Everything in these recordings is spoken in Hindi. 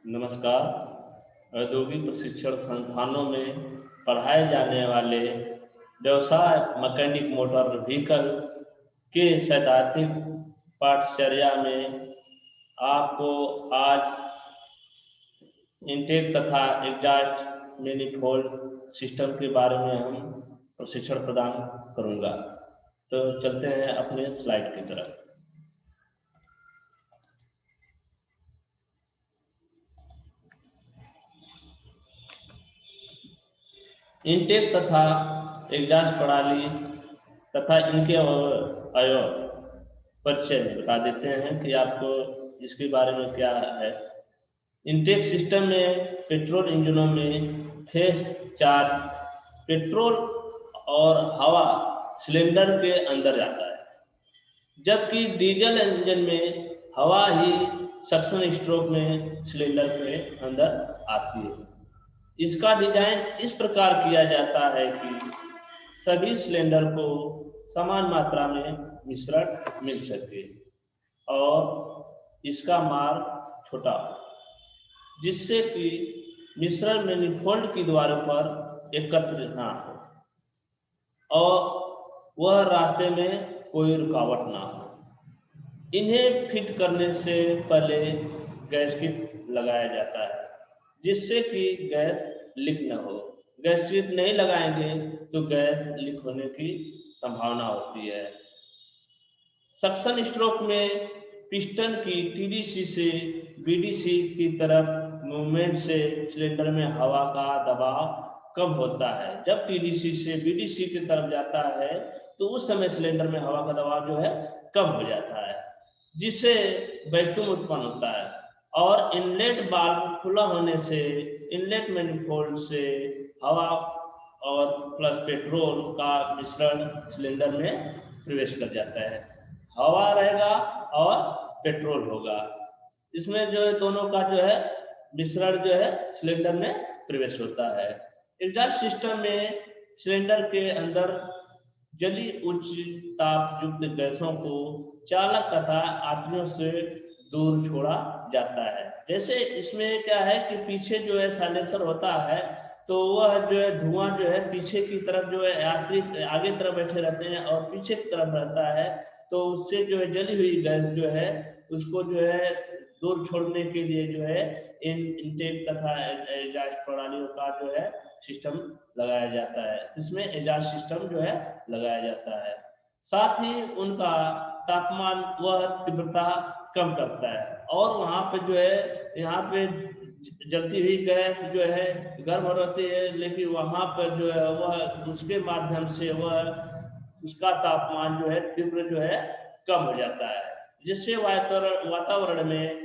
नमस्कार। औद्योगिक प्रशिक्षण संस्थानों में पढ़ाए जाने वाले व्यवसाय मैकेनिक मोटर व्हीकल के सैद्धांतिक पाठचर्या में आपको आज इनटेक तथा एग्जॉस्ट मैनिफोल्ड सिस्टम के बारे में हम प्रशिक्षण प्रदान करूंगा। तो चलते हैं अपने स्लाइड की तरफ। इनटेक तथा एग्जॉस्ट प्रणाली तथा इनके अवयव परिचय बता देते हैं कि आपको इसके बारे में क्या है। इनटेक सिस्टम में पेट्रोल इंजनों में फेस चार्ज पेट्रोल और हवा सिलेंडर के अंदर जाता है, जबकि डीजल इंजन में हवा ही सक्शन स्ट्रोक में सिलेंडर के अंदर आती है। इसका डिजाइन इस प्रकार किया जाता है कि सभी सिलेंडर को समान मात्रा में मिश्रण मिल सके और इसका मार्ग छोटा हो, जिससे कि मिश्रण मैनिफोल्ड की द्वारों पर एकत्र ना हो और वह रास्ते में कोई रुकावट ना हो। इन्हें फिट करने से पहले गैसकेट लगाया जाता है, जिससे कि गैस लीक न हो। गैसकेट नहीं लगाएंगे तो गैस लीक होने की संभावना होती है। सक्शन स्ट्रोक में पिस्टन की टीडीसी से बीडीसी की तरफ मूवमेंट से सिलेंडर में हवा का दबाव कम होता है। जब टीडीसी से बीडीसी की तरफ जाता है तो उस समय सिलेंडर में हवा का दबाव जो है कम हो जाता है, जिससे वैक्यूम उत्पन्न होता है और इनलेट वाल्व खुला होने से इनलेट मैनिफोल्ड से हवा और प्लस पेट्रोल का मिश्रण सिलेंडर में प्रवेश कर जाता है। हवा रहेगा और पेट्रोल होगा, इसमें जो है दोनों का जो है मिश्रण जो है सिलेंडर में प्रवेश होता है। एग्जॉस्ट सिस्टम में सिलेंडर के अंदर जली उच्च ताप युक्त गैसों को चालक तथा यात्रियों से दूर छोड़ा जाता है। जैसे इसमें क्या है कि पीछे जो है साइलेंसर होता है, तो वह जो है धुआं जो है पीछे की तरफ जो है यात्री आगे तरफ बैठे रहते हैं और पीछे की तरफ रहता है, तो उससे जो है जली हुई गैस जो है उसको जो है दूर छोड़ने के लिए जो है इन इनटेक तथा एग्जॉस्ट प्रणालियों का जो है सिस्टम लगाया जाता है। इसमें एग्जॉस्ट सिस्टम जो है लगाया जाता है। साथ ही उनका तापमान वह तीव्रता कम करता है और वहां पे जो है यहाँ पे जलती हुई गैस जो है गर्म रहती है, लेकिन वहां पर जो है वह उसके माध्यम से वह उसका तापमान जो है तीव्र जो है कम हो जाता है, जिससे वातावरण में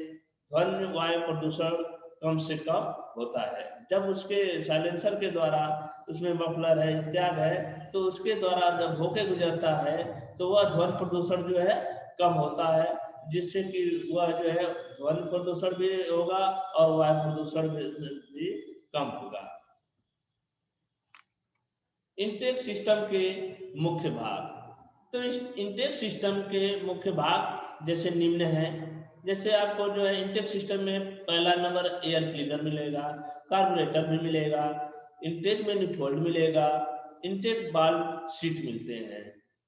ध्वनि वायु प्रदूषण कम से कम होता है। जब उसके साइलेंसर के द्वारा उसमें मफलर है इत्यादि है, तो उसके द्वारा जब होके गुजरता है तो वह ध्वनि प्रदूषण जो है कम होता है, जिससे कि वह जो है ध्वनि प्रदूषण भी होगा और वायु प्रदूषण भी कम होगा। इनटेक सिस्टम के मुख्य भाग। तो इस इनटेक सिस्टम के मुख्य भाग जैसे निम्न है। जैसे आपको जो है इनटेक सिस्टम में पहला नंबर एयर क्लीनर मिलेगा, कार्बोरेटर भी मिलेगा, इनटेक मैनिफोल्ड मिलेगा, इनटेक वाल्व सीट मिलते हैं।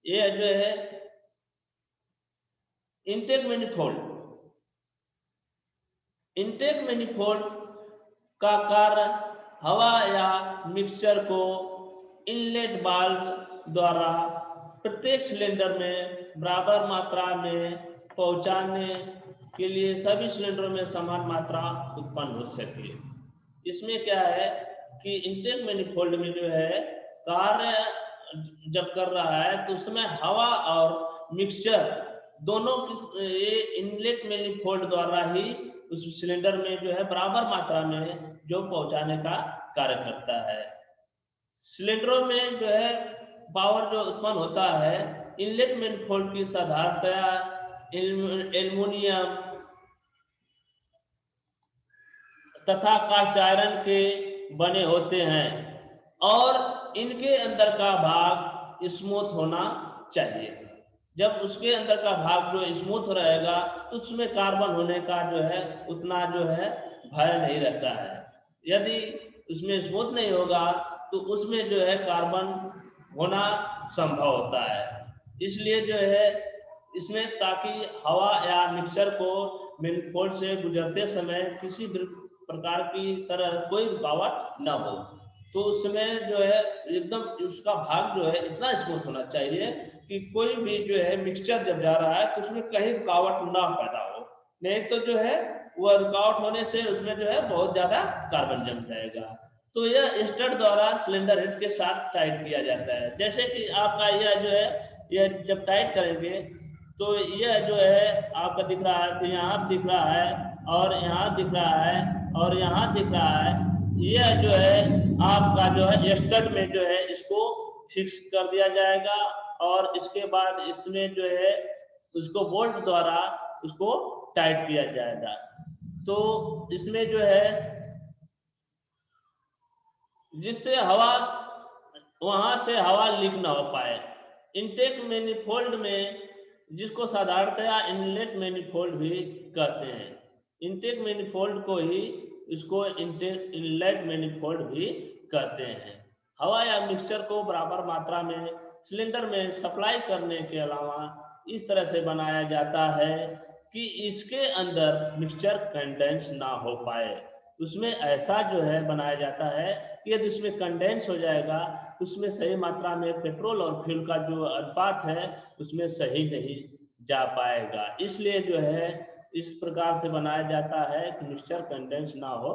ये जो है इनटेक मैनिफोल्ड। इनटेक मैनिफोल्ड का कार्य हवा या मिक्सचर को इनलेट वाल्व द्वारा प्रत्येक सिलेंडर में बराबर मात्रा में पहुंचाने के लिए सभी सिलेंडरों में समान मात्रा उत्पन्न हो सके। इसमें क्या है कि इनटेक मैनिफोल्ड में जो है कार्य जब कर रहा है तो उसमें हवा और मिक्सचर दोनों ये इनलेट मैनिफोल्ड द्वारा ही उस सिलेंडर में जो है बराबर मात्रा में जो पहुंचाने का कार्य करता है। सिलेंडरों में जो है पावर जो उत्पन्न होता है इनलेट मैनिफोल्ड की साधारणतया एल्युमिनियम तथा कास्ट आयरन के बने होते हैं और इनके अंदर का भाग स्मूथ होना चाहिए। जब उसके अंदर का भाग जो स्मूथ रहेगा तो उसमें कार्बन होने का जो है उतना जो है भय नहीं रहता है। यदि उसमें स्मूथ नहीं होगा तो उसमें जो है कार्बन होना संभव होता है। इसलिए जो है इसमें, ताकि हवा या मिक्सचर को मैनिफोल्ड से गुजरते समय किसी भी प्रकार की तरह कोई रुकावट न हो, तो उसमें जो है एकदम उसका भाग जो है इतना स्मूथ होना चाहिए कि कोई भी जो है मिक्सचर जब जा रहा है तो उसमें कहीं रुकावट ना पैदा हो। नहीं तो जो है वह रुकावट होने से उसमें जो है बहुत ज्यादा कार्बन जम जाएगा। तो यह स्टड द्वारा सिलेंडर हेड के साथ टाइट किया जाता है। जैसे कि आपका यह जो है, यह जब टाइट करेंगे तो यह जो है आपका दिख रहा है, तो यहाँ दिख रहा है और यहाँ दिख रहा है और यहाँ दिख रहा है। यह जो है आपका जो है स्टड में जो है इसको फिक्स कर दिया जाएगा और इसके बाद इसमें जो है उसको बोल्ट द्वारा उसको टाइट किया जाएगा। तो इसमें जो है जिससे हवा, वहां से हवा लीक ना हो पाए। इनटेक मैनिफोल्ड में, जिसको साधारणतया इनलेट मैनिफोल्ड भी कहते हैं, इनटेक मैनिफोल्ड को ही इसको इनलेट मैनिफोल्ड भी कहते हैं। हवा या मिक्सचर को बराबर मात्रा में सिलेंडर में सप्लाई करने के अलावा इस तरह से बनाया जाता है कि इसके अंदर मिक्सचर कंडेंस ना हो पाए। उसमें ऐसा जो है बनाया जाता है कि यदि उसमें कंडेंस हो जाएगा तो उसमें सही मात्रा में पेट्रोल और फ्यूल का जो अनुपात है उसमें सही नहीं जा पाएगा। इसलिए जो है इस प्रकार से बनाया जाता है कि मिक्सचर कंडेंस ना हो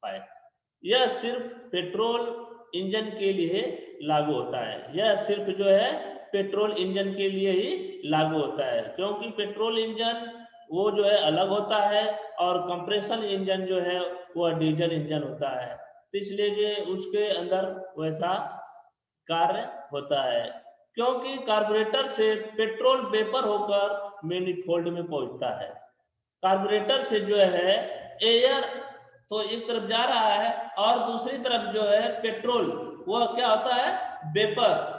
पाए। यह सिर्फ पेट्रोल इंजन के लिए लागू होता है। यह सिर्फ जो है पेट्रोल इंजन के लिए ही लागू होता है, क्योंकि पेट्रोल इंजन वो जो है अलग होता है और कंप्रेशन इंजन जो है वह डीजल इंजन होता है। तो इसलिए जो उसके अंदर वैसा कार्य होता है, क्योंकि कार्बोरेटर से पेट्रोल वेपर होकर मैनिफोल्ड में पहुंचता है। कार्बोरेटर से जो है एयर तो एक तरफ जा रहा है और दूसरी तरफ जो है पेट्रोल वह क्या होता है,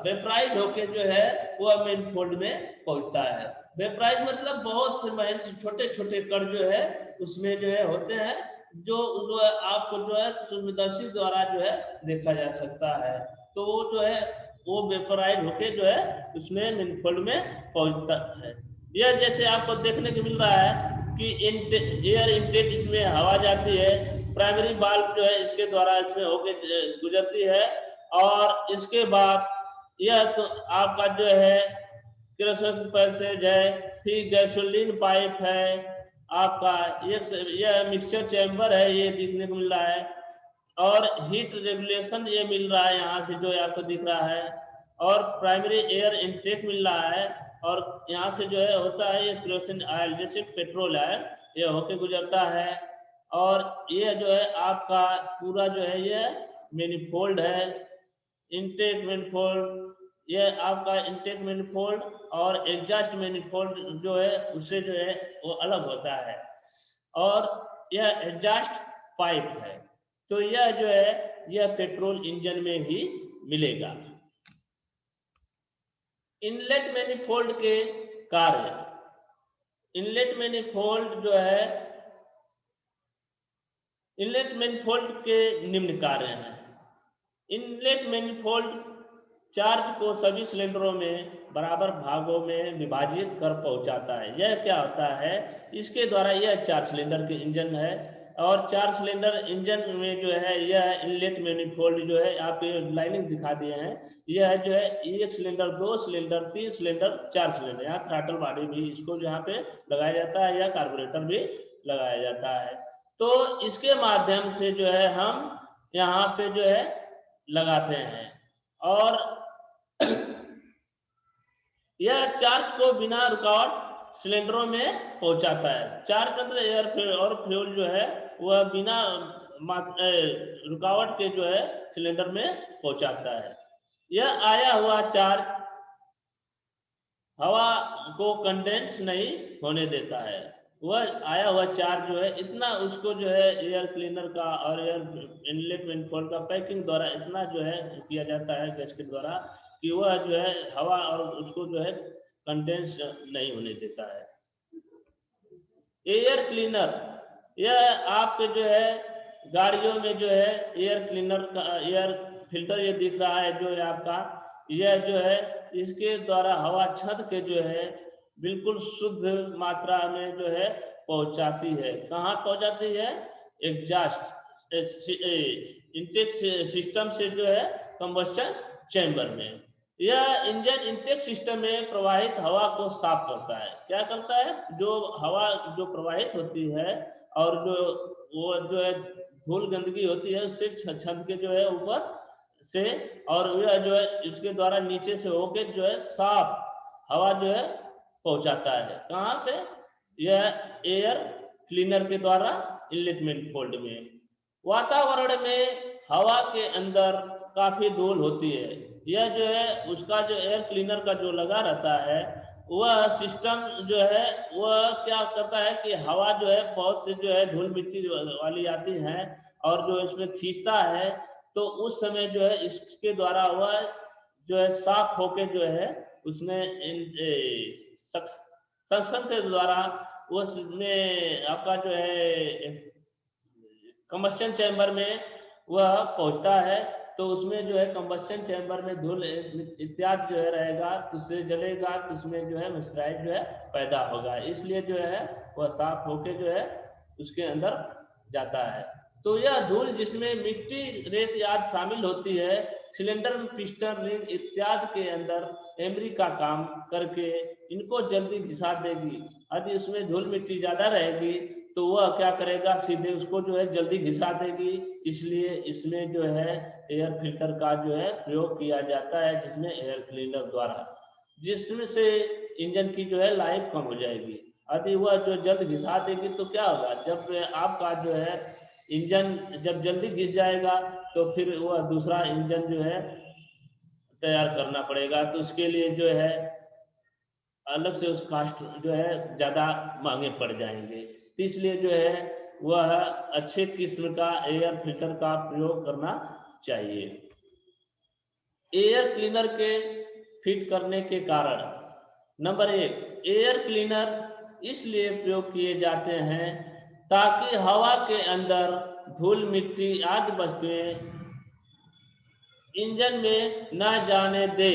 वेपराइज होके जो है वह मैनिफोल्ड में पहुंचता है। वेपराइज मतलब बहुत से छोटे छोटे कण जो है उसमें जो है होते हैं, जो आपको जो है सूक्ष्मदर्शी द्वारा जो है देखा जा सकता है। तो वो जो है वो वेपराइज होके जो है उसमें मैनिफोल्ड में पहुंचता है। यह जैसे आपको देखने को मिल रहा है कि एयर इनटेक, इसमें हवा जाती है, प्राइमरी वाल्व जो है इसके द्वारा इसमें होके गुजरती है और इसके बाद यह तो आपका जो है केरोसिन पैसेज है, फिर गैसोलीन पाइप है, आपका यह मिक्सचर चैम्बर है, ये देखने को मिल रहा है और हीट रेगुलेशन ये मिल रहा है यहाँ से जो आपको दिख रहा है और प्राइमरी एयर इनटेक मिल रहा है और यहाँ से जो है होता है ये केरोसिन ऑयल, जैसे पेट्रोल ऑयल ये होके गुजरता है और ये जो है आपका पूरा जो है ये मैनिफोल्ड है, इनटेक मैनिफोल्ड। ये आपका इनटेक मैनिफोल्ड और एग्जॉस्ट मैनिफोल्ड जो है उससे जो है वो अलग होता है और यह एग्जॉस्ट पाइप है। तो यह जो है यह पेट्रोल इंजन में ही मिलेगा। इनलेट मैनिफोल्ड के कार्य, इनलेट मैनिफोल्ड जो है, इनलेट मैनिफोल्ड के निम्न कार्य हैं। इनलेट मैनिफोल्ड चार्ज को सभी सिलेंडरों में बराबर भागों में विभाजित कर पहुंचाता है। यह क्या होता है, इसके द्वारा यह 4 सिलेंडर के इंजन है और 4 सिलेंडर इंजन में जो है यह इनलेट मैनिफोल्ड जो है आप लाइनिंग दिखा दिए हैं, यह जो है 1 सिलेंडर, 2 सिलेंडर, 3 सिलेंडर, 4 सिलेंडर, यहाँ थ्रॉटल बॉडी भी इसको यहाँ पे लगाया जाता है या कार्बोरेटर भी लगाया जाता है। तो इसके माध्यम से जो है हम यहाँ पे जो है लगाते हैं और यह चार्ज को बिना रुकावट सिलेंडरों में पहुंचाता है। चार्ज मतलब एयर और फ्यूल जो है वह बिना रुकावट के जो है सिलेंडर में पहुंचाता है। यह आया हुआ चार्ज हवा को कंडेंस नहीं होने देता है। वह आया हुआ चार्ज जो है इतना उसको जो है एयर क्लीनर का और एयर इनलेट मैनिफोल्ड का पैकिंग द्वारा इतना जो है किया जाता है गैस्केट द्वारा कि वह जो है हवा और उसको जो है कंडेंस नहीं होने देता है। एयर क्लीनर, यह आपके जो है गाड़ियों में जो है एयर क्लीनर का एयर फिल्टर ये दिख रहा है जो है आपका, यह जो है इसके द्वारा हवा छत के जो है बिल्कुल शुद्ध मात्रा में जो है पहुंचाती है। कहाँ पहुंचाती है? एग्जॉस्ट इंटेक सिस्टम से जो है कंबस्शन चैम्बर में। यह इंजन इंटेक सिस्टम में प्रवाहित हवा को साफ करता है। क्या करता है? जो हवा जो प्रवाहित होती है और जो वो जो है धूल गंदगी होती है उससे छत के जो है ऊपर से, और यह जो है इसके द्वारा नीचे से होके जो है साफ हवा जो है पहुंचाता है। कहाँ पे? यह एयर क्लीनर के द्वारा इनलेट मैनिफोल्ड में। वातावरण में हवा के अंदर काफी धूल होती है, यह जो है उसका जो एयर क्लीनर का जो लगा रहता है वह सिस्टम जो है वह क्या करता है कि हवा जो है बहुत से जो है धूल मिट्टी वाली आती है और जो इसमें खींचता है, तो उस समय जो है इसके द्वारा वह जो है साफ होके जो है उसमें सक्शन के द्वारा उसमें आपका जो है कंबस्शन चैम्बर में वह पहुंचता है। तो उसमें जो है कंबस्शन चैम्बर में धूल इत्यादि जो है रहेगा, तो उससे जलेगा तो उसमें जो है मॉइस्चराइज जो है पैदा होगा, इसलिए जो है वह साफ होके जो है उसके अंदर जाता है। तो यह धूल जिसमें मिट्टी रेत आदि शामिल होती है सिलेंडर पिस्टन रिंग इत्यादि के अंदर एमरी का काम करके इनको जल्दी घिसा देगी। यदि उसमें धूल मिट्टी ज्यादा रहेगी तो वह क्या करेगा, सीधे उसको जो है जल्दी घिसा देगी। इसलिए इसमें जो है एयर फिल्टर का जो है प्रयोग किया जाता है, जिसमें एयर क्लीनर द्वारा, जिसमें से इंजन की जो है लाइफ कम हो जाएगी। यदि वह जो जल्द घिसा देगी तो क्या होगा, जब आपका जो है इंजन जब जल्दी घिस जाएगा तो फिर वह दूसरा इंजन जो है तैयार करना पड़ेगा, तो उसके लिए जो है अलग से उस कास्ट जो है ज्यादा महंगे पड़ जाएंगे। तो इसलिए जो है वह अच्छे किस्म का एयर फिल्टर का प्रयोग करना चाहिए। एयर क्लीनर के फिट करने के कारण, नंबर 1, एयर क्लीनर इसलिए प्रयोग किए जाते हैं ताकि हवा के अंदर धूल मिट्टी आदि वस्तुएं इंजन में न जाने दे,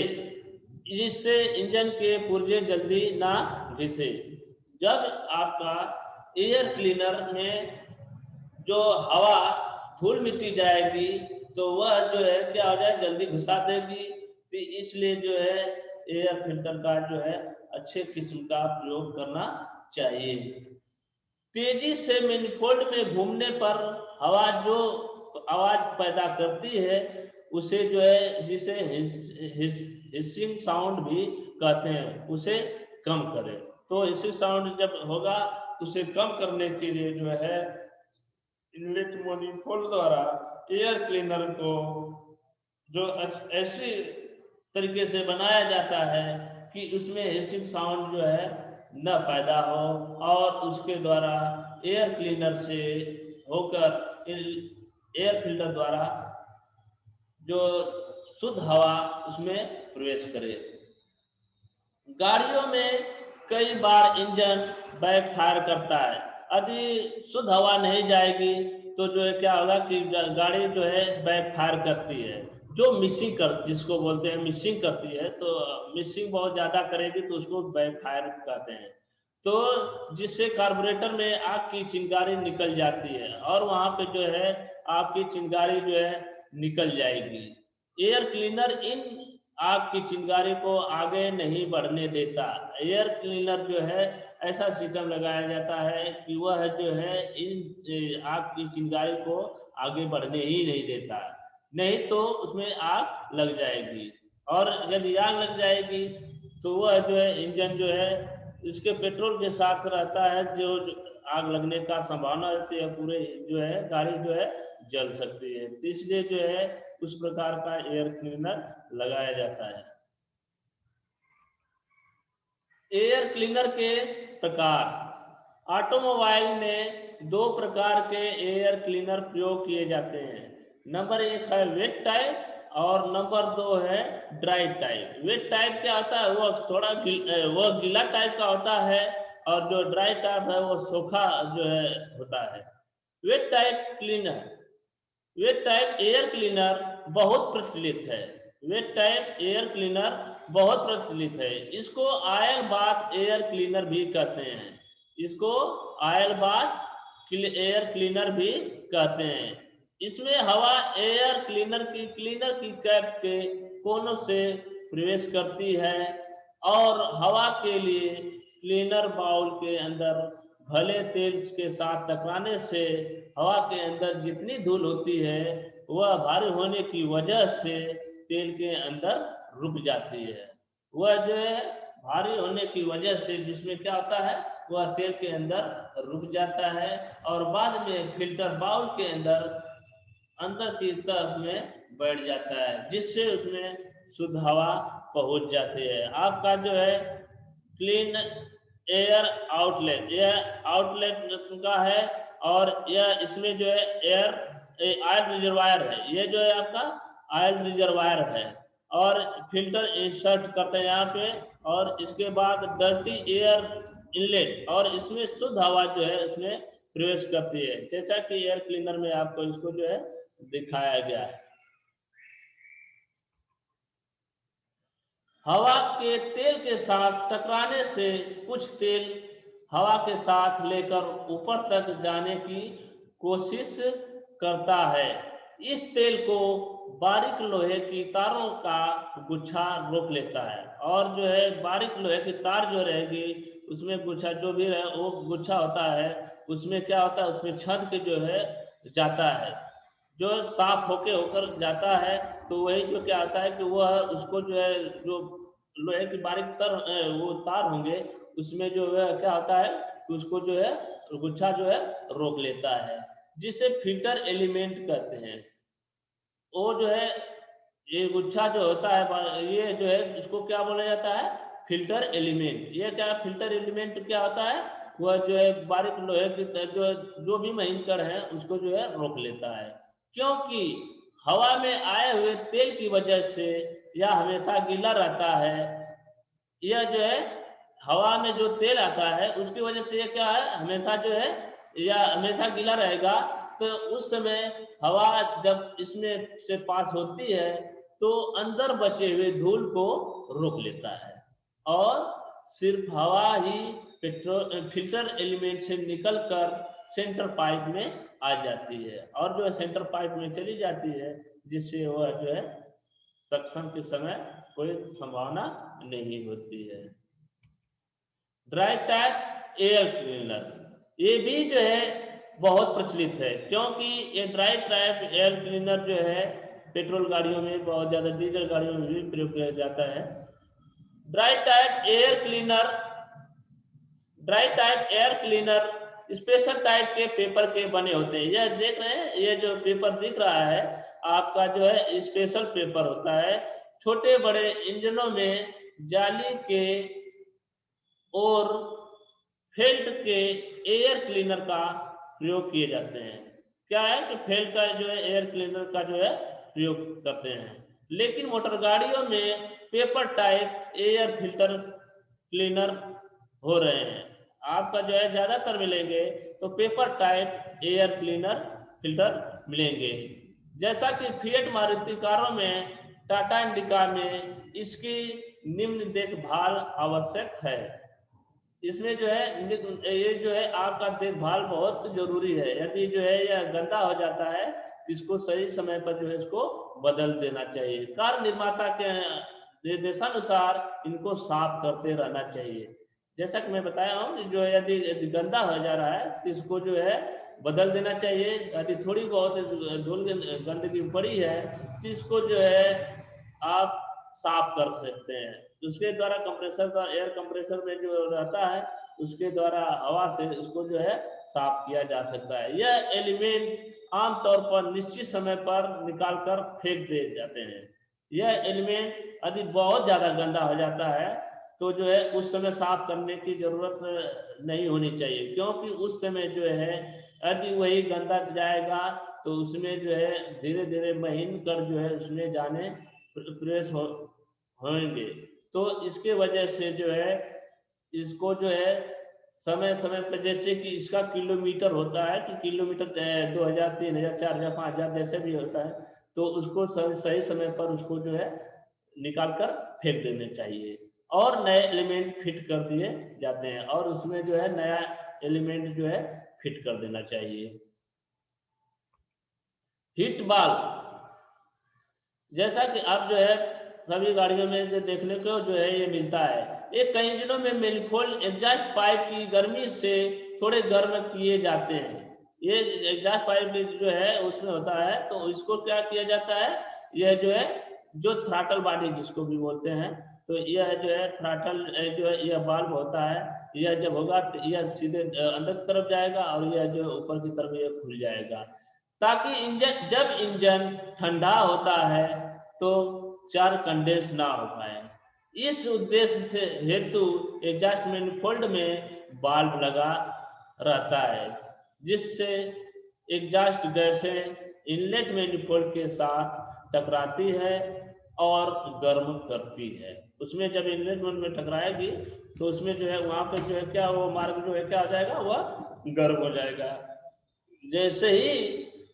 जिससे इंजन के पुर्जे जल्दी ना घिसे। जब आपका एयर क्लीनर में जो हवा धूल मिट्टी जाएगी तो वह जो है क्या हो जाए, जल्दी घुसा देगी। तो इसलिए जो है एयर फिल्टर का जो है अच्छे किस्म का प्रयोग करना चाहिए। तेजी से मैनिफोल्ड में घूमने पर हवा जो आवाज पैदा करती है उसे जो है जिसे हिसिंग साउंड भी कहते हैं, उसे कम करें। तो हिसिंग साउंड जब होगा तो उसे कम करने के लिए जो है इनलेट मैनिफोल्ड द्वारा एयर क्लीनर को जो ऐसी तरीके से बनाया जाता है कि उसमें हिसिंग साउंड जो है न पैदा हो और उसके द्वारा एयर क्लीनर से होकर एयर फिल्टर द्वारा जो शुद्ध हवा उसमें प्रवेश करे। गाड़ियों में कई बार इंजन बैकफायर करता है। यदि शुद्ध हवा नहीं जाएगी तो जो है क्या होगा कि गाड़ी जो है बैकफायर करती है, जो मिसिंग कर जिसको बोलते हैं मिसिंग करती है। तो मिसिंग बहुत ज्यादा करेगी तो उसको बैकफायर कहते हैं। तो जिससे कार्बोरेटर में आग की चिंगारी निकल जाती है और वहां पे जो है आपकी चिंगारी जो है निकल जाएगी। एयर क्लीनर इन आग की चिंगारी को आगे नहीं बढ़ने देता। एयर क्लीनर जो है ऐसा सिस्टम लगाया जाता है कि वह जो है इन आग की चिंगारी को आगे बढ़ने ही नहीं देता, नहीं तो उसमें आग लग जाएगी। और यदि आग लग जाएगी तो वह जो है इंजन जो है इसके पेट्रोल के साथ रहता है, जो आग लगने का संभावना रहती है, पूरे जो है गाड़ी जो है जल सकती है। इसलिए जो है उस प्रकार का एयर क्लीनर लगाया जाता है। एयर क्लीनर के प्रकार, ऑटोमोबाइल में 2 प्रकार के एयर क्लीनर प्रयोग किए जाते हैं। नंबर 1 है वेट टाइप और नंबर 2 है ड्राई टाइप। वेट टाइप क्या होता है, वो थोड़ा वह गीला टाइप का होता है और जो ड्राई टाइप है वो सूखा जो है होता है। Wet type cleaner, wet type air cleaner बहुत प्रचलित है। वेट टाइप एयर क्लीनर बहुत प्रचलित है। इसको ऑयल बाथ एयर क्लीनर भी कहते हैं। इसको ऑयल बाथ एयर क्लीनर भी कहते हैं। इसमें हवा एयर क्लीनर की कैप के कोनों से प्रवेश करती है और हवा के लिए क्लीनर बाउल के अंदर भले तेल के साथ टकराने से हवा के अंदर जितनी धूल होती है वह भारी होने की वजह से तेल के अंदर रुक जाती है। वह जो है भारी होने की वजह से जिसमें क्या होता है वह तेल के अंदर रुक जाता है और बाद में फिल्टर बाउल के अंदर की तरफ में बैठ जाता है, जिससे उसमें शुद्ध हवा पहुंच जाती है। आपका जो है क्लीन एयर आउटलेट, यह आउटलेट का है और यह इसमें जो है ऑयल रिजर्वायर है। ये जो है आपका ऑयल रिजर्वायर है और फिल्टर इंसर्ट करते हैं यहाँ पे और इसके बाद डर्टी एयर इनलेट और इसमें शुद्ध हवा जो है इसमें प्रवेश करती है, जैसा कि एयर क्लीनर में आपको इसको जो है दिखाया गया है। हवा के तेल के साथ टकराने से कुछ तेल हवा के साथ लेकर ऊपर तक जाने की कोशिश करता है। इस तेल को बारीक लोहे की तारों का गुच्छा रोक लेता है और जो है बारीक लोहे की तार जो रहेगी उसमें गुच्छा जो भी है वो गुच्छा होता है, उसमें क्या होता है उसमें छत के जो है जाता है, जो साफ होकर जाता है। तो वही जो क्या आता है कि वह उसको जो है जो लोहे की बारीक वो तार होंगे उसमें जो है क्या होता है उसको जो है गुच्छा जो है रोक लेता है, जिसे फिल्टर एलिमेंट कहते हैं। वो जो है ये गुच्छा जो होता है ये जो है इसको क्या बोला जाता है फिल्टर एलिमेंट। ये क्या फिल्टर एलिमेंट क्या होता है वह जो है बारीक लोहे की जो भी महीन कण है उसको जो है रोक लेता है, क्योंकि हवा में आए हुए तेल की वजह से यह हमेशा गीला रहता है। यह जो है हवा में जो तेल आता है उसकी वजह से ये क्या है हमेशा जो है या हमेशा गीला रहेगा। तो उस समय हवा जब इसमें से पास होती है तो अंदर बचे हुए धूल को रोक लेता है और सिर्फ हवा ही फिल्टर एलिमेंट से निकलकर सेंटर पाइप में आ जाती है और जो है सेंटर पाइप में चली जाती है, जिससे वह जो है सक्शन के समय कोई संभावना नहीं होती है। ड्राई टाइप एयर क्लीनर ये भी जो है बहुत प्रचलित है, क्योंकि ये ड्राई टाइप एयर क्लीनर जो है पेट्रोल गाड़ियों में बहुत ज्यादा, डीजल गाड़ियों में भी प्रयोग किया जाता है। Dry type air cleaner, dry type air cleaner special type के पेपर के बने होते हैं। यह देख रहे हैं ये जो पेपर दिख रहा है आपका जो है स्पेशल पेपर होता है। छोटे बड़े इंजनों में जाली के और फेल्ट के एयर क्लीनर का प्रयोग किए जाते हैं। क्या है कि फेल्ट का जो है एयर क्लीनर का जो है प्रयोग करते हैं, लेकिन मोटर गाड़ियों में paper type air filter cleaner हो रहे हैं। आपका जो है ज्यादातर मिलेंगे तो paper type air cleaner filter मिलेंगे, जैसा कि फिएट मारुति कारों में, टाटा इंडिका में इसकी निम्न देखभाल आवश्यक है। इसमें जो है ये जो है आपका देखभाल बहुत जरूरी है। यदि जो है यह गंदा हो जाता है तो इसको सही समय पर जो है इसको बदल देना चाहिए। कार निर्माता के निर्देशानुसार इनको साफ करते रहना चाहिए। जैसा कि मैं बताया हूँ जो यदि गंदा हो जा रहा है तो इसको जो है बदल देना चाहिए। यदि थोड़ी बहुत धूल गंदगी पड़ी है तो इसको जो है आप साफ कर सकते हैं। उसके द्वारा कंप्रेसर का एयर कंप्रेसर में जो रहता है उसके द्वारा हवा से उसको जो है साफ किया जा सकता है। यह एलिमेंट आमतौर पर निश्चित समय पर निकाल कर फेंक दिए जाते हैं। यह एलिमेंट यदि बहुत ज्यादा गंदा हो जाता है तो जो है उस समय साफ करने की जरूरत नहीं होनी चाहिए, क्योंकि उस समय जो है यदि वही गंदा जाएगा तो उसमें जो है धीरे धीरे महीन कर जो है उसमें जाने प्रवेश होंगे। तो इसके वजह से जो है इसको जो है समय समय पर, जैसे कि इसका किलोमीटर होता है कि किलोमीटर 2000 3000 4000 5000 जैसे भी होता है, तो उसको सही समय पर उसको जो है निकाल कर फेंक देने चाहिए और नए एलिमेंट फिट कर दिए जाते हैं और उसमें जो है नया एलिमेंट जो है फिट कर देना चाहिए। हीट बाल, जैसा कि आप जो है सभी गाड़ियों में जो देखने को जो है ये मिलता है, ये कई इंजनों में मैनिफोल्ड एग्जॉस्ट पाइप की गर्मी से थोड़े गर्म किए जाते हैं। ये एग्जॉस्ट पाइप जो है उसमें होता है, तो इसको क्या किया जाता है, यह जो है जो थ्रॉटल बॉडी जिसको भी बोलते हैं, तो यह जो है थ्रॉटल जो है यह वाल्व होता है, यह जब होगा तो यह सीधे अंदर की तरफ जाएगा और यह जो ऊपर की तरफ यह खुल जाएगा, ताकि इंजन जब इंजन ठंडा होता है तो चार कंडेंस ना हो पाए। इस उद्देश्य से हेतु एग्जॉस्ट मैनिफोल्ड में वाल्व लगा रहता है, जिससे एग्जॉस्ट गैसें इनलेट मैनिफोल्ड के साथ टकराती है और गर्म करती है। उसमें जब इनलेट में टकराएगी तो उसमें जो है वहां पे जो है क्या वो मार्ग जो है क्या हो जाएगा, वह गर्म हो जाएगा। जैसे ही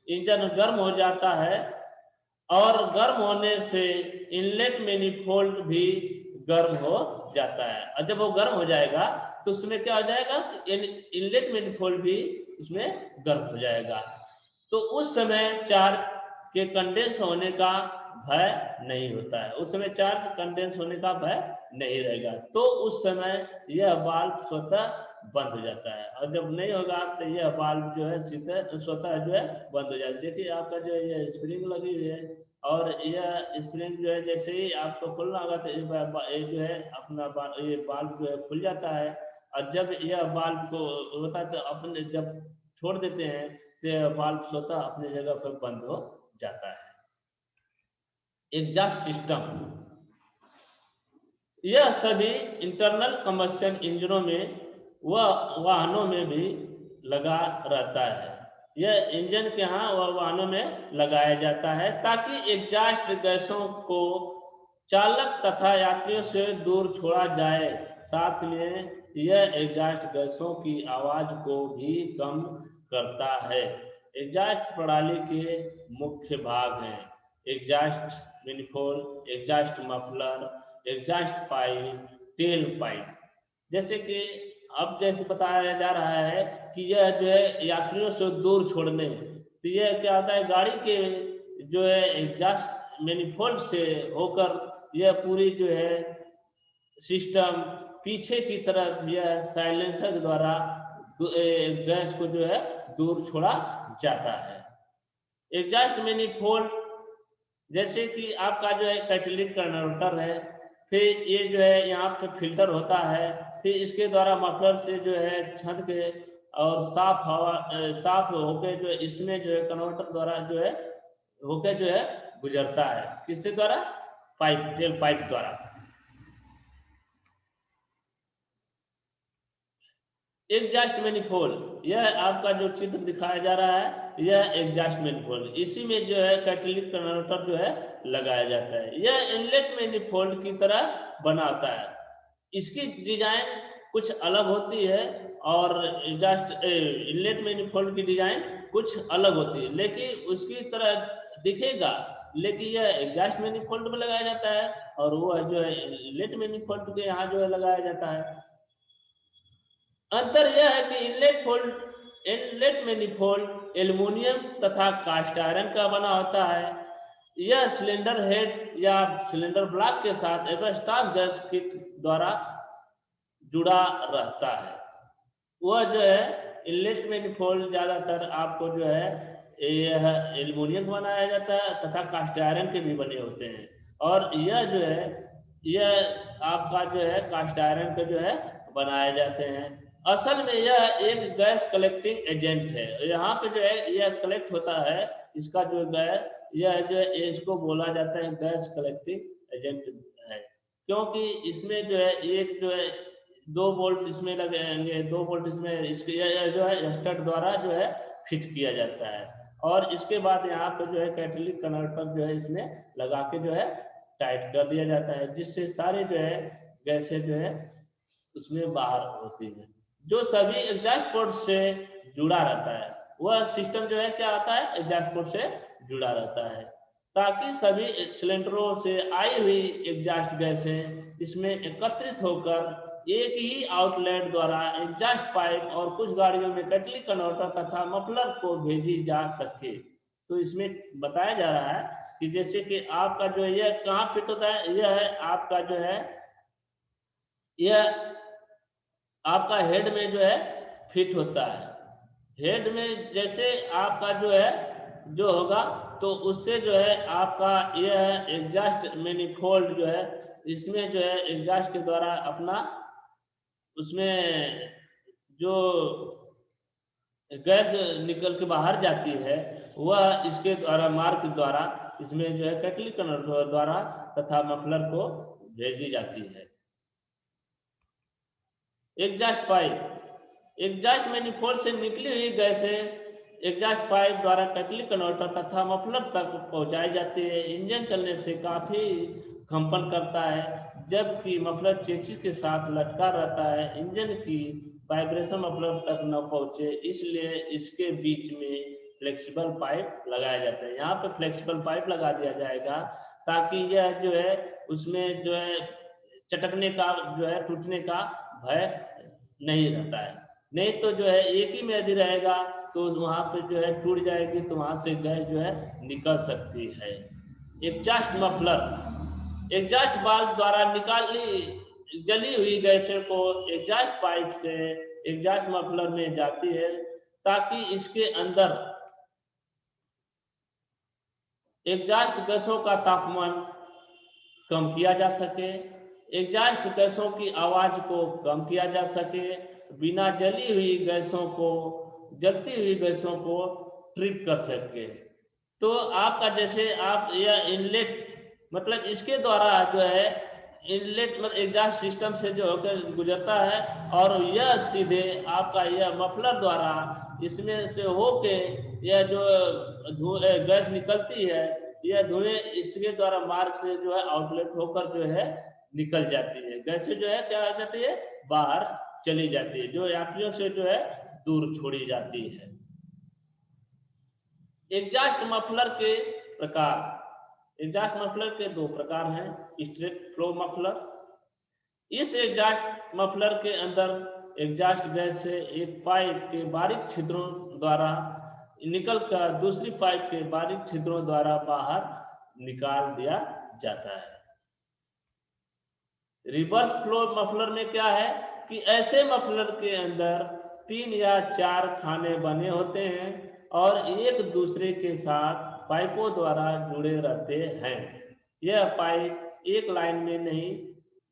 इंजन गर्म हो जाता है और गर्म होने से इनलेट मैनिफोल्ड भी गर्म हो जाता है, और जब वो गर्म हो जाएगा तो उसमें क्या हो जाएगा, इनलेट मैनिफोल्ड भी उसमें गर्म हो जाएगा। तो उस समय चार्ज के कंडेंस होने का भय नहीं होता है, उस समय चार्ज कंडेंस होने का भय नहीं रहेगा, तो उस समय यह वाल्व स्वतः बंद हो जाता है, और जब नहीं होगा तो यह वाल्व जो है सीधे स्वतः जो है बंद हो जाता है। देखिए आपका जो है ये स्प्रिंग लगी हुई है और यह स्प्रिंग जो है जैसे ही आपको खोलना होगा तो ये जो है अपना ये वाल्व जो है खुल जाता है, और जब यह वाल्व को होता है तो अपने जब छोड़ देते हैं तो वाल्व स्वतः अपनी जगह पर बंद हो जाता है। एग्जॉस्ट सिस्टम, यह सभी इंटरनल कंबस्शन इंजनों में व वाहनों में भी लगा रहता है। यह इंजन के यहाँ व वाहनों में लगाया जाता है ताकि एग्जॉस्ट गैसों को चालक तथा यात्रियों से दूर छोड़ा जाए, साथ में यह एग्जॉस्ट गैसों की आवाज को भी कम करता है। एग्जॉस्ट प्रणाली के मुख्य भाग हैं exhaust manifold, exhaust muffler, exhaust pipe, तेल पाइप। जैसे कि अब जैसे बताया जा रहा है कि यह जो है यात्रियों से दूर छोड़ने, तो यह क्या होता है, गाड़ी के जो है एग्जॉस्ट मैनिफोल्ड से होकर यह पूरी जो है सिस्टम पीछे की तरफ यह साइलेंसर द्वारा गैस को जो है दूर छोड़ा जाता है। एग्जॉस्ट मैनिफोल्ड जैसे कि आपका जो है कैटेलिटिक कन्वर्टर है, फिर ये जो है यहाँ पे फिल्टर होता है, फिर इसके द्वारा मफलर से जो है छत के और साफ हवा साफ होके जो है इसमें जो है कन्वर्टर द्वारा जो है होके जो है गुजरता है, किसके द्वारा, पाइप, तेल पाइप द्वारा। एग्जॉस्ट मैनिफोल्ड, यह आपका जो चित्र दिखाया जा रहा है यह एग्जॉस्ट मैनिफोल्ड, इसी में जो है कैटेलिटिक कन्वर्टर जो है लगाया जाता है। यह इनलेट मैनिफोल्ड की तरह बना होता है, इसकी डिजाइन कुछ अलग होती है और एग्जॉस्ट इनलेट मैनिफोल्ड की डिजाइन कुछ अलग होती है, लेकिन उसकी तरह दिखेगा, लेकिन यह एग्जॉस्ट मैनिफोल्ड में लगाया जाता है और वो जो है इनलेट मैनिफोल्ड के यहाँ जो है लगाया जाता है। अंतर यह है कि इनलेट मैनिफोल्ड एल्युमिनियम तथा कास्ट आयरन का बना होता है। यह सिलेंडर हेड या सिलेंडर ब्लॉक के साथ एब्सटॉस गैस के द्वारा जुड़ा रहता है। वह जो है इनलेट मैनिफोल्ड ज्यादातर आपको जो है यह एल्युमिनियम बनाया जाता है तथा कास्ट आयरन के भी बने होते हैं, और यह जो है यह आपका जो है कास्ट आयरन के जो है बनाए जाते हैं। असल में यह एक गैस कलेक्टिंग एजेंट है, यहाँ पे जो है यह कलेक्ट होता है, इसका जो गैस यह जो है इसको बोला जाता है गैस कलेक्टिंग एजेंट है, क्योंकि इसमें जो है एक जो है 2 बोल्ट इसमें लगेंगे, 2 बोल्ट इसमें इसके जो है स्टड द्वारा जो है फिट किया जाता है, और इसके बाद यहाँ पे जो है कैटेलिटिक कन्वर्टर जो है इसमें लगा के जो है टाइट कर दिया जाता है, जिससे सारे जो है गैसें जो है उसमें बाहर होती है। जो सभी एग्जॉस्ट पोर्ट से जुड़ा रहता है। वह सिस्टम जो है क्या आता है, एग्जॉस्ट पोर्ट से जुड़ा रहता है, ताकि सभी सिलेंडरों से आई हुई एग्जॉस्ट गैसें इसमें एकत्रित होकर एक ही आउटलेट द्वारा एग्जॉस्ट पाइप और कुछ गाड़ियों में कैटलिक कन्वर्टर तथा मफलर को भेजी जा सके। तो इसमें बताया जा रहा है कि जैसे कि आपका जो है यह कहाँ फिट होता है, यह है आपका जो है, यह आपका हेड में जो है फिट होता है। हेड में जैसे आपका जो है जो होगा, तो उससे जो है आपका यह एग्जॉस्ट मैनिफोल्ड जो है, इसमें जो है एग्जॉस्ट के द्वारा अपना उसमें जो गैस निकल के बाहर जाती है, वह इसके द्वारा मार्ग द्वारा इसमें जो है कैटलिक कन्वर्टर द्वारा तथा मफलर को भेजी जाती है। एग्जॉस्ट पाइप, एग्जॉस्ट मैनिफोल्ड से निकली हुई गैसें एग्जॉस्ट पाइप द्वारा कैटलिक कन्वर्टर तथा मफलर तक पहुंचाई जाती है। इंजन चलने से काफी कंपन करता है, जबकि मफलर चेसिस के साथ लटका रहता है। इंजन की वाइब्रेशन मफलर तक न पहुंचे, इसलिए इसके बीच में फ्लेक्सिबल पाइप लगाया जाता है। यहाँ पे फ्लेक्सिबल पाइप लगा दिया जाएगा ताकि यह जो है उसमें जो है चटकने का जो है टूटने का भय नहीं रहता है। नहीं तो जो है एक ही में यदि रहेगा तो वहां पे जो है टूट जाएगी, तो वहां से गैस जो है निकल सकती है। एग्जॉस्ट मफलर, एग्जॉस्ट वाल्व द्वारा निकाली जली हुई गैसें को एग्जॉस्ट पाइप से एग्जॉस्ट मफलर में जाती है, ताकि इसके अंदर एग्जॉस्ट गैसों का तापमान कम किया जा सके, एग्जॉस्ट गैसों की आवाज को कम किया जा सके, बिना जली हुई गैसों को, जलती हुई गैसों को ट्रिप कर सके। तो आपका जैसे आप यह इनलेट मतलब इसके द्वारा जो है इनलेट मतलब एग्जॉस्ट सिस्टम से जो होकर गुजरता है, और यह सीधे आपका यह मफलर द्वारा इसमें से होके यह जो गैस निकलती है, यह धुएं इसके द्वारा मार्ग से जो है आउटलेट होकर जो है निकल जाती है। गैसें जो है क्या हो जाती है, बाहर चली जाती है, जो यात्रियों से जो है दूर छोड़ी जाती है। एग्जॉस्ट मफलर के प्रकार, एग्जॉस्ट मफलर के दो प्रकार हैं, स्ट्रेट फ्लो मफलर। इस एग्जॉस्ट मफलर के अंदर एग्जॉस्ट गैस से एक पाइप के बारीक छिद्रों द्वारा निकलकर दूसरी पाइप के बारीक छिद्रों द्वारा बाहर निकाल दिया जाता है। रिवर्स फ्लो मफलर में क्या है कि ऐसे मफलर के अंदर 3 या 4 खाने बने होते हैं और एक दूसरे के साथ पाइपों द्वारा जुड़े रहते हैं। यह पाइप एक लाइन में नहीं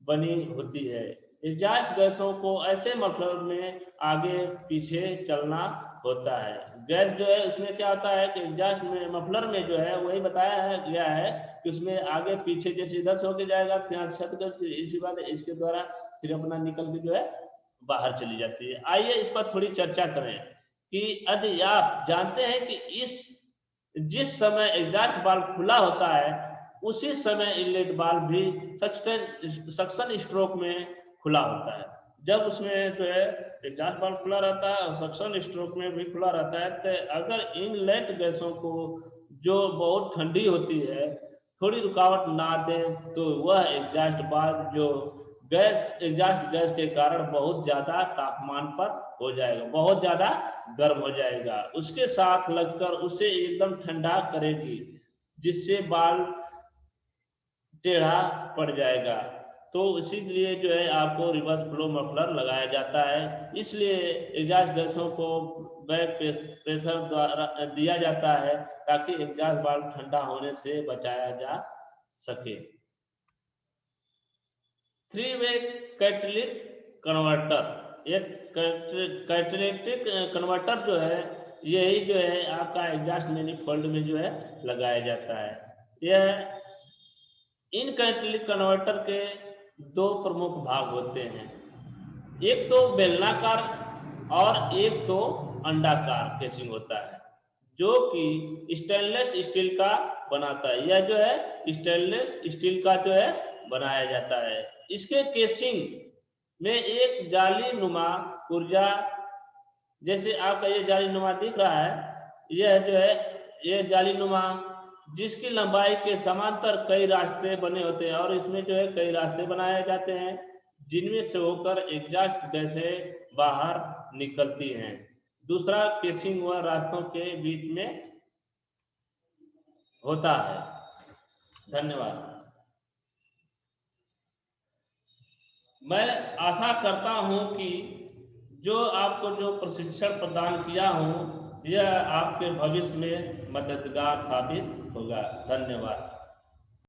बनी होती है। एग्जॉस्ट गैसों को ऐसे मफलर में आगे पीछे चलना होता है। गैस जो है उसमें क्या होता है कि एग्जॉस्ट में मफलर में जो है वही बताया है गया है कि उसमें आगे पीछे जैसे इधर से होके जाएगा, फिर छत कर इसी बात इसके द्वारा फिर अपना निकल के जो है बाहर चली जाती है। आइए इस पर थोड़ी चर्चा करें कि यदि आप जानते हैं कि इस जिस समय एग्जॉस्ट वाल्व खुला होता है उसी समय इनलेट वाल्व भी सक्शन स्ट्रोक में खुला होता है। जब उसमें जो है एग्जॉस्ट वाल्व खुला रहता है और सक्शन स्ट्रोक में भी खुला रहता है, तो अगर इनलेट गैसों को जो बहुत ठंडी होती है थोड़ी रुकावट ना दे, तो वह एग्जॉस्ट वाल्व जो गैस एग्जॉस्ट गैस के कारण बहुत ज्यादा तापमान पर हो जाएगा, बहुत ज्यादा गर्म हो जाएगा, उसके साथ लगकर उसे एकदम ठंडा करेगी, जिससे वाल्व टेढ़ा पड़ जाएगा। तो इसीलिए जो है आपको रिवर्स फ्लो मफलर लगाया जाता है। इसलिए एग्जॉस्ट गैसों को बैक प्रेशर द्वारा दिया जाता है ताकि एग्जॉस्ट वाल्व ठंडा होने से बचाया जा सके। 3 वे कैटलिक कन्वर्टर, एक कैटलिटिक कन्वर्टर जो है यही जो है आपका एग्जॉस्ट मैनिफोल्ड में जो है लगाया जाता है। यह इन कैटलिक कन्वर्टर के दो प्रमुख भाग होते हैं, एक तो बेलनाकार और एक तो अंडाकार केसिंग होता है, जो कि स्टेनलेस स्टील का बनाता है। यह जो है स्टेनलेस स्टील का जो है बनाया जाता है। इसके केसिंग में एक जाली नुमा ऊर्जा, जैसे आपका ये जालीनुमा दिख रहा है, यह जो है ये जालीनुमा जिसकी लंबाई के समांतर कई रास्ते बने होते हैं और इसमें जो है कई रास्ते बनाए जाते हैं जिनमें से होकर एग्जॉस्ट गैसें बाहर निकलती हैं। दूसरा केसिंग व रास्तों के बीच में होता है। धन्यवाद। मैं आशा करता हूं कि जो आपको जो प्रशिक्षण प्रदान किया हूं यह आपके भविष्य में मददगार साबित होगा। धन्यवाद।